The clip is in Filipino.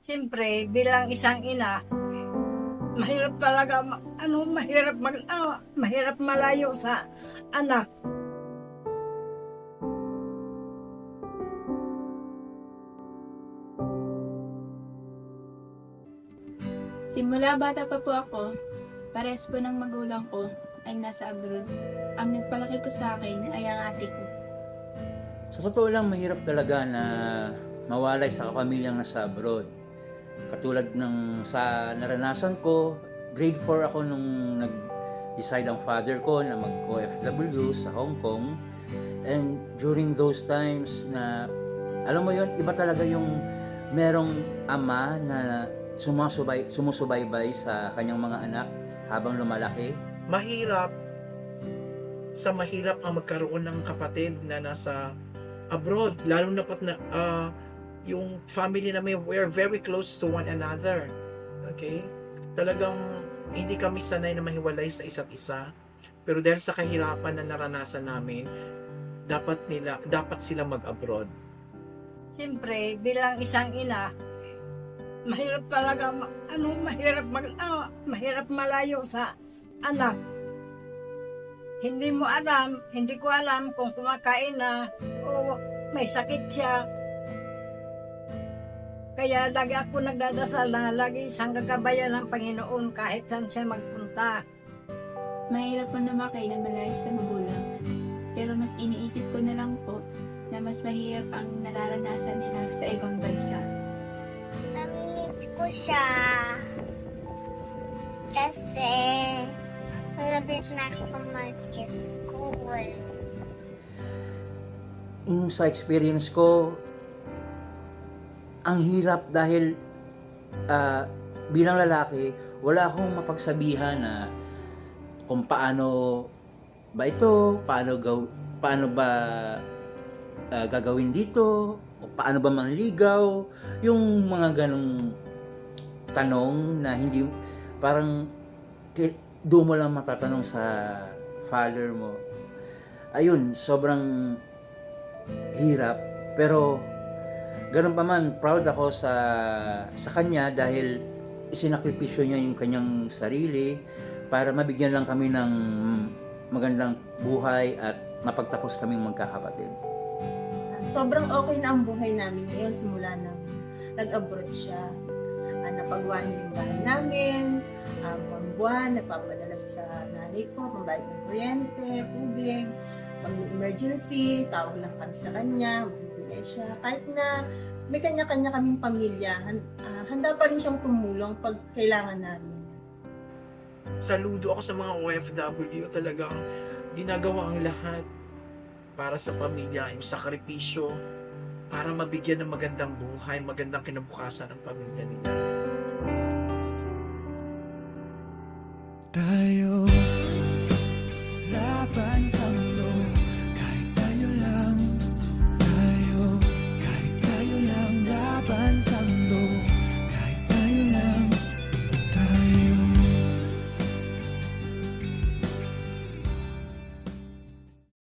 Siyempre, bilang isang ina, mahirap talaga, mahirap malayo sa anak. Simula bata pa po ako, parehas po ng magulang ko ay nasa abroad. Ang nagpalaki po sa akin ay ang ate ko. Sa totoo lang, mahirap talaga na mawalay sa kapamilyang nasa abroad. Katulad ng sa naranasan ko, grade 4 ako nung nag-decide ang father ko na mag-OFW sa Hong Kong. And during those times na, alam mo yon, iba talaga yung merong ama na sumusubaybay sa kanyang mga anak habang lumalaki. Mahirap ang magkaroon ng kapatid na nasa abroad, lalo na pat na yung family namin, we're very close to one another. Okay? Talagang hindi kami sanay na mahiwalay sa isa't isa. Pero dahil sa kahirapan na naranasan namin, dapat sila mag-abroad. Siyempre, bilang isang ina, mahirap talaga, mahirap malayo sa anak. Hindi ko alam kung kumakain na o may sakit siya. Kaya lagi ako nagdadasal na lagi siyang gagabayan ng Panginoon kahit saan siya magpunta. Mahirap po na na malayo sa magulang. Pero mas iniisip ko na lang po na mas mahirap ang nararanasan nila sa ibang bansa. Namimiss ko siya. Kasi malapit na ako mag-school. Yung sa experience ko, ang hirap dahil bilang lalaki, wala akong mapagsabihan na kung paano ba ito, paano ba gagawin dito, o paano ba manligaw, yung mga ganong tanong na hindi, parang doon mo lang matatanong sa father mo. Ayun, sobrang hirap, pero ganun pa man, proud ako sa kanya dahil isinakripisyo niya yung kanyang sarili para mabigyan lang kami ng magandang buhay at mapagtapos kaming magkakapatid. Sobrang okay na ang buhay namin ngayon simula nang nag-abroad siya. Napagawa niya yung bahay namin, buwan, nagpapadala siya sa nanay ko, pambayad ng kuryente, tubig, pag emergency, tawag lang kami sa kanya, magbibigay siya. Kahit na may kanya-kanya kaming pamilya, handa pa rin siyang tumulong pag kailangan namin. Saludo ako sa mga OFW, talagang ginagawa ang lahat para sa pamilya, yung sakripisyo para mabigyan ng magandang buhay, magandang kinabukasan ng pamilya nila. Tayo